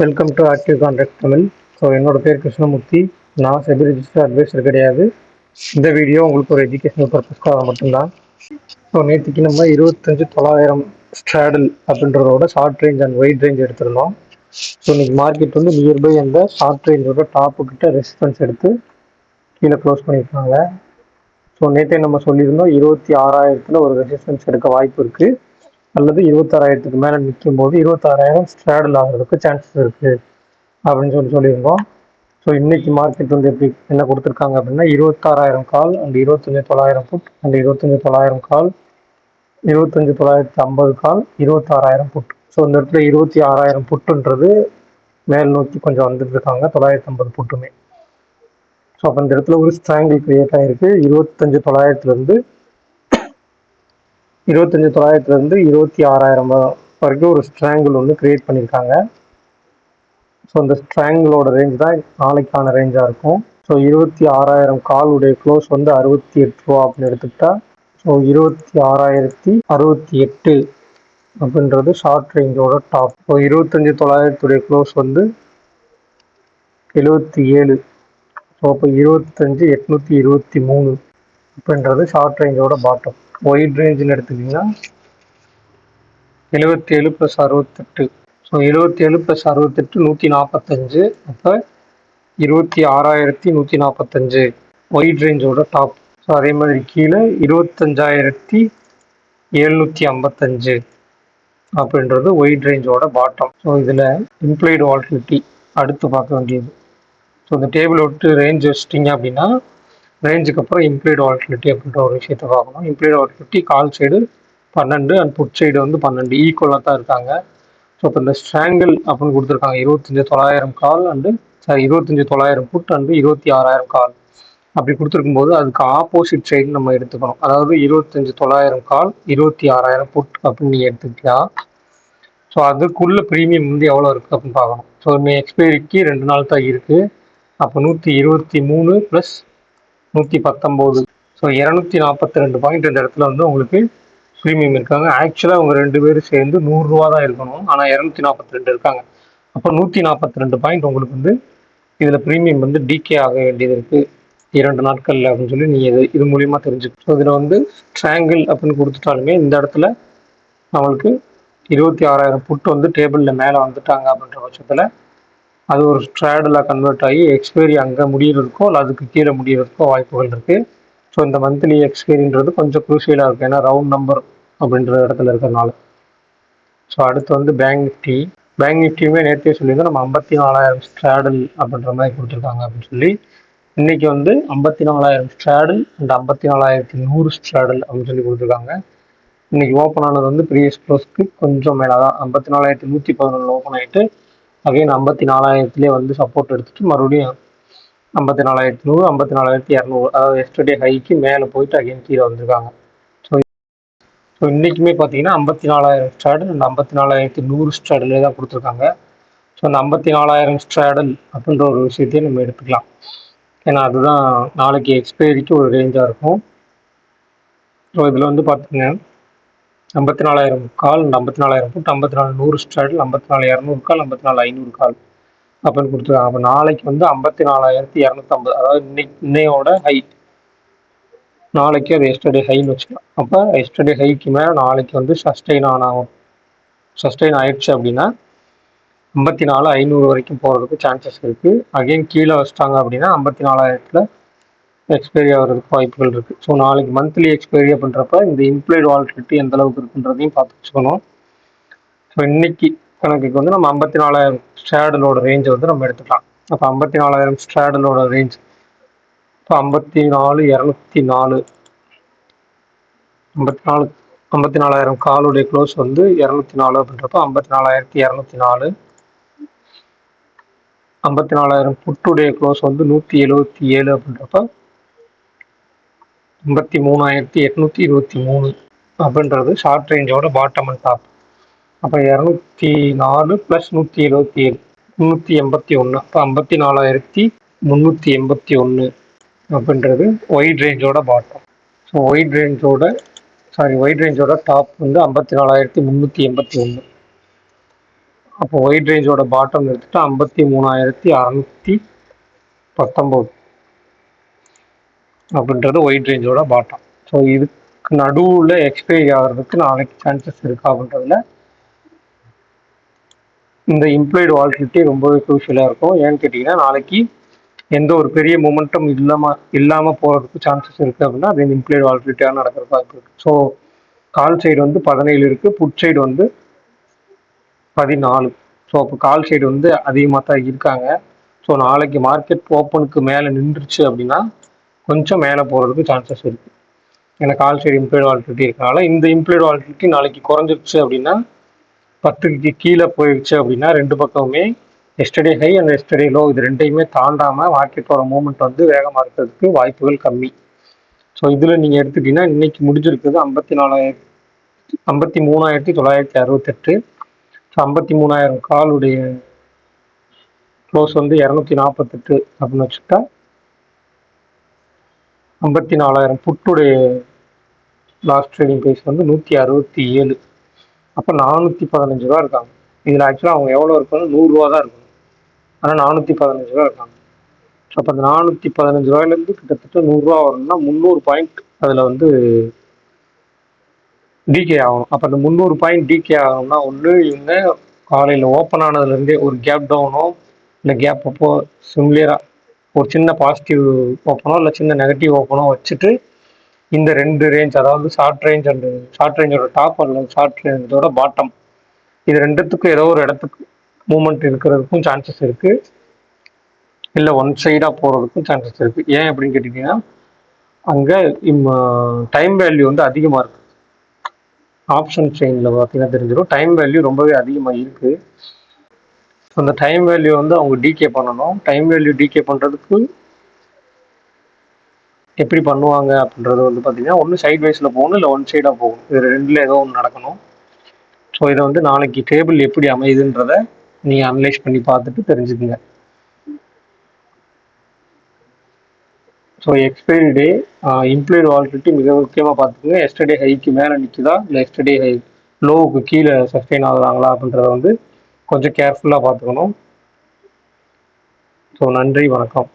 Welcome to active contract Tamil. So என்னோட பேர் கிருஷ்ணமூர்த்தி. நான் செபி ரிஜிஸ்டர் அட்வைசர் கிடையாது. இந்த வீடியோ உங்களுக்கு ஒரு எஜுகேஷனல் பர்பஸ்க்காக மட்டும்தான். ஸோ நேற்றுக்கு நம்ம 25,900 ஸ்ட்ராடல் அப்படின்றதோட short range and wide range எடுத்திருந்தோம். ஸோ இன்னைக்கு மார்க்கெட் வந்து நியர்பை அந்த ஷார்ட் ரேஞ்சோட டாப்பு கிட்ட ரெசிஸ்டன்ஸ் எடுத்து கீழே க்ளோஸ் பண்ணியிருக்காங்க. ஸோ நேற்றே நம்ம சொல்லியிருந்தோம் 26,000 ஒரு ரெசிஸ்டன்ஸ் எடுக்க வாய்ப்பு இருக்குது, அல்லது 26,000 மேலே நிற்கும் போது 26,000 ஸ்ட்ராடல் ஆகிறதுக்கு சான்சஸ் இருக்குது அப்படின்னு சொல்லியிருந்தோம். ஸோ இன்னைக்கு மார்க்கெட் வந்து எப்படி என்ன கொடுத்துருக்காங்க அப்படின்னா 26,000 call and 25,900 put and 25,900 call, 25,950 call, 26,000 put. So இந்த இடத்துல 26,000 புட்டுன்றது மேல் நோக்கி கொஞ்சம் வந்துட்டு இருக்காங்க, 950 புட்டுமே. ஸோ அப்போ இந்த இடத்துல ஒரு ஸ்ட்ராங்கிள் கிரியேட் ஆகிருக்கு. 25,900 26,000 வரைக்கும் ஒரு ஸ்ட்ராங்கிள் ஒன்று கிரியேட் பண்ணியிருக்காங்க. ஸோ இந்த ஸ்ட்ராங்கிளோட ரேஞ்ச் தான் நாளைக்கான ரேஞ்சாக இருக்கும். ஸோ 26,000 காலுடைய க்ளோஸ் வந்து 68 ரூபா அப்படின்னு எடுத்துக்கிட்டா, ஸோ 26,068 அப்படின்றது ஷார்ட் ரேஞ்சோட டாப். ஸோ 25,900 க்ளோஸ் வந்து 77. ஸோ அப்போ 25,823 அப்படின்றது ஷார்ட் ரேஞ்சோட பாட்டம். ஒயிட் ரேஞ்சுன்னு எடுத்துக்கிட்டிங்கன்னா 77 + 68. ஸோ 77 + 68 145. அப்போ 26,145 ஒயிட் ரேஞ்சோட டாப். ஸோ அதே மாதிரி கீழே 25,755 அப்படின்றது ஒயிட் ரேஞ்சோட பாட்டம். ஸோ இதில் இம்ப்ளைடு வால்டிலிட்டி அடுத்து பார்க்க வேண்டியது. ஸோ இந்த டேபிள் விட்டு ரேஞ்ச் வச்சிட்டிங்க அப்படின்னா ரேஞ்சுக்கு அப்புறம் இம்ப்ளைடு வால்டிலிட்டி அப்படின்ற ஒரு விஷயத்தை பார்க்கணும். Implied volatility call side 12 and put side வந்து 12 ஈக்குவலாக தான் இருக்காங்க. ஸோ இப்போ இந்த ஸ்ட்ராங்கிள் அப்படின்னு கொடுத்துருக்காங்க 25,900 கால் அண்டு 25,900 புட் அண்டு 26,000 கால் அப்படி கொடுத்துருக்கும்போது அதுக்கு ஆப்போசிட் சைடு நம்ம எடுத்துக்கணும். அதாவது 25,900 கால் 26,000 புட் அப்படின்னு நீங்கள் எடுத்துக்கிட்டா, ஸோ அதுக்குள்ள ப்ரீமியம் வந்து எவ்வளோ இருக்குது அப்படின்னு பார்க்கணும். ஸோ இன்னும் எக்ஸ்பைரிக்கு 2 நாள் தான் இருக்குது. அப்போ 123 + 119, ஸோ 242 பாயிண்ட் இந்த இடத்துல வந்து உங்களுக்கு ப்ரீமியம் இருக்காங்க. ஆக்சுவலாக அவங்க 2 பேரும் சேர்ந்து 100 ரூபா தான் இருக்கணும், ஆனால் 242 இருக்காங்க. அப்போ 142 பாயிண்ட் உங்களுக்கு வந்து இதில் ப்ரீமியம் வந்து டிகே ஆக வேண்டியது இருக்குது 2 நாட்களில் அப்படின்னு சொல்லி நீங்கள் இது மூலியமாக தெரிஞ்சுக்கணும். ஸோ இதில் வந்து ட்ராங்கிள் அப்படின்னு கொடுத்துட்டாலுமே இந்த இடத்துல நம்மளுக்கு 26,000 புட்டு வந்து டேபிளில் மேலே வந்துட்டாங்க அப்படின்ற பட்சத்தில் அது ஒரு ஸ்ட்ராடலாக கன்வெர்ட் ஆகி எக்ஸ்பைரி அங்கே முடிகிறதுக்கோ இல்லை அதுக்கு கீழே முடிகிறதுக்கோ வாய்ப்புகள் இருக்குது. ஸோ இந்த மந்த்லி எக்ஸ்பைரின்றது கொஞ்சம் குரூஷியலாக இருக்குது, ஏன்னா ரவுண்ட் நம்பர் அப்படின்ற இடத்துல இருக்கிறனால. ஸோ அடுத்து வந்து பேங்க் நிஃப்டியுமே நேற்றே சொல்லியிருந்தோம் நம்ம 54,000 ஸ்ட்ராடல் அப்படின்ற மாதிரி கொடுத்துருக்காங்க அப்படின்னு சொல்லி. இன்றைக்கி வந்து 54,000 ஸ்ட்ராடல் அண்ட் 54,100 ஸ்ட்ராடல் அப்படின்னு சொல்லி கொடுத்துருக்காங்க. இன்றைக்கி ஓப்பன் ஆனது வந்து ப்ரீவியஸ் க்ளோஸ்க்கு கொஞ்சம் மேலே தான் 54,111 ஓப்பன் ஆகிட்டு அகைன் 54,000 வந்து சப்போர்ட் எடுத்துகிட்டு மறுபடியும் 54,100 54,200 அதாவது எஸ்டர்டே ஹைக்கு மேலே போயிட்டு அகைன் கீழே வந்திருக்காங்க. ஸோ இன்றைக்குமே பார்த்தீங்கன்னா 54,000 ஸ்ட்ராடல் அண்ட் 54,100 ஸ்ட்ராடலே தான் கொடுத்துருக்காங்க. ஸோ அந்த 54,000 ஸ்ட்ராடல் அப்படின்ற ஒரு விஷயத்தையும் நம்ம எடுத்துக்கலாம், ஏன்னா அதுதான் நாளைக்கு எக்ஸ்பைரிக்கு ஒரு ரேஞ்சாக இருக்கும். ஸோ இதில் வந்து பார்த்தீங்கன்னா 54,000 கால் அண்ட் 54,000 புட், 54,100 ஸ்ட்ராடல், 54,200 கால், 54,500 கால் அப்படின்னு கொடுத்துருக்காங்க. அப்போ நாளைக்கு வந்து 54,250, அதாவது இன்னையோட ஹை, நாளைக்கு அது எஸ்டர்டே ஹைன்னு வச்சுக்கலாம். அப்போ எஸ்டர்டே ஹைக்கு மேலே நாளைக்கு வந்து சஸ்டெயின் ஆயிடுச்சு அப்படின்னா 54,500 வரைக்கும் போகிறதுக்கு சான்சஸ் இருக்குது. அகெயின் கீழே வச்சிட்டாங்க அப்படின்னா 54,000 எக்ஸ்பைரி ஆகிறதுக்கு வாய்ப்புகள் இருக்குது. ஸோ நாளைக்கு மந்த்லி எக்ஸ்பைரி அப்படின்றப்ப இந்த இம்ப்ளைடு வால்டிலிட்டி எந்த அளவுக்கு இருக்குன்றதையும் பார்த்து வச்சுக்கணும். ஸோ இன்னைக்கு கணக்குக்கு வந்து நம்ம 54,000 ஸ்ட்ராடலோட ரேஞ்சை வந்து நம்ம எடுத்துக்கலாம். அப்போ 54,000 ஸ்ட்ராடலோட ரேஞ்ச் இப்போ 54,204, 54,000 காலுடைய க்ளோஸ் வந்து 204 அப்படின்றப்ப 54,204. 54,000 புட்டுடைய க்ளோஸ் வந்து 177 அப்படின்றப்ப 53,823 அப்படின்றது ஷார்ட் ரேஞ்சோட பாட்டம் அண்ட் டாப். அப்போ 204 + 177 381. அப்போ 54,381 அப்படின்றது ஒயிட் ரேஞ்சோட பாட்டம். ஸோ ஒயிட் ரேஞ்சோட டாப் வந்து 54,381. அப்போ ஒயிட் ரேஞ்சோட பாட்டம் எடுத்துட்டு 53,619 அப்படின்றது ஒயிட் ரேஞ்சோட பாட்டம். ஸோ இதுக்கு நடுவில் எக்ஸ்பைரி ஆகிறதுக்கு நாளைக்கு சான்சஸ் இருக்கா அப்படின்றதுல இந்த இம்ப்ளாய்டு வால்டிலிட்டி ரொம்பவே க்ரூஷியலாக இருக்கும். ஏன்னு கேட்டிங்கன்னா நாளைக்கு எந்த ஒரு பெரிய மொமெண்டம் இல்லாமல் போகிறதுக்கு சான்சஸ் இருக்குது அப்படின்னா அது இம்ப்ளாய்டு வால்டிலிட்டியாக நடக்கிறதுக்கு வாய்ப்பு இருக்குது. ஸோ கால் சைடு வந்து 17 இருக்குது, புட் சைடு வந்து 14. ஸோ அப்போ கால் சைடு வந்து அதிகமாக தான் இருக்காங்க. ஸோ நாளைக்கு மார்க்கெட் ஓப்பனுக்கு மேலே நின்றுச்சு அப்படின்னா கொஞ்சம் மேலே போகிறதுக்கு சான்சஸ் இருக்குது. ஏன்னா கால் சைடு இம்ப்ளாய்டு வால்டிலிட்டி இருக்கனால இந்த இம்ப்ளாய்டு வால்டிலிட்டி நாளைக்கு குறைஞ்சிருச்சு அப்படின்னா 10க்கு கீழே போயிடுச்சு அப்படின்னா ரெண்டு பக்கமுமே yesterday high and yesterday low இது ரெண்டையுமே தாண்டாமல் மார்க்கெட்டோட மூவ்மெண்ட் வந்து வேகமாக இருக்கிறதுக்கு வாய்ப்புகள் கம்மி. ஸோ இதில் நீங்கள் எடுத்துக்கிட்டிங்கன்னா இன்னைக்கு முடிஞ்சிருக்குது 53,968. ஸோ 53,000 காலுடைய க்ளோஸ் வந்து 248 அப்படின்னு வச்சுக்கிட்டா 54,000 புட்டுடைய லாஸ்ட் ட்ரேடிங் ப்ரைஸ் வந்து 167. அப்போ 415 ரூபா இருக்காங்க. இதில் ஆக்சுவலாக அவங்க எவ்வளோ இருக்கணும், 100 ரூபா தான் இருக்கணும். ஆனால் 415 ரூபா இருக்காங்க. ஸோ அப்போ அந்த 415 ரூபாயிலேருந்து கிட்டத்தட்ட 100 ரூபா வரணும்னா 300 பாயிண்ட் அதில் வந்து டிகே ஆகணும். அப்போ அந்த 300 பாயிண்ட் டிகே ஆகணும்னா ஒன்று இவங்க காலையில் ஓப்பன் ஆனதுலேருந்தே ஒரு கேப் டவுனோ இல்லை கேப் அப்போ சிம்லியராக ஒரு சின்ன பாசிட்டிவ் ஓப்பனோ இல்லை சின்ன நெகட்டிவ் ஓப்பனோ வச்சுட்டு இந்த ரெண்டு ரேஞ்ச், அதாவது ஷார்ட் ரேஞ்சோட டாப் அல்லது ஷார்ட் ரேஞ்சோட பாட்டம், இது ரெண்டுத்துக்கும் ஏதோ ஒரு இடத்துக்கு மூவ்மெண்ட் இருக்கிறதுக்கும் சான்சஸ் இருக்குது. இல்லை ஒன் சைடாக போகிறதுக்கும் சான்சஸ் இருக்குது. ஏன் அப்படின்னு கேட்டிங்கன்னா அங்கே டைம் வேல்யூ வந்து அதிகமாக இருக்குது. ஆப்ஷன் செயினில் பார்த்தீங்கன்னா தெரிஞ்சிடும் டைம் வேல்யூ ரொம்பவே அதிகமாக இருக்குது. ஸோ அந்த டைம் வேல்யூ வந்து அவங்க டிகே பண்ணணும். டைம் வேல்யூ டிகே பண்ணுறதுக்கு எப்படி பண்ணுவாங்க அப்படின்றது வந்து பார்த்தீங்கன்னா ஒன்று சைட் வைஸில் போகணும், இல்லை ஒன் சைடாக போகணும். இது ரெண்டில் ஏதோ ஒன்று நடக்கணும். ஸோ இதை வந்து நாளைக்கு டேபிள் எப்படி அமையுதுன்றதை நீங்கள் அனலைஸ் பண்ணி பார்த்துட்டு தெரிஞ்சுக்குங்க. ஸோ எக்ஸ்பைரி டே இம்ப்ளாய்டு வால்டிலிட்டி மிக முக்கியமாக பார்த்துக்குங்க. எஸ்டர்டே ஹைக்கு மேலே நிற்குதா இல்லை எஸ்டர்டே ஹை லோவுக்கு கீழே சஸ்டெயின் ஆகுறாங்களா அப்படின்றத வந்து கொஞ்சம் கேர்ஃபுல்லாக பார்த்துக்கணும். ஸோ நன்றி, வணக்கம்.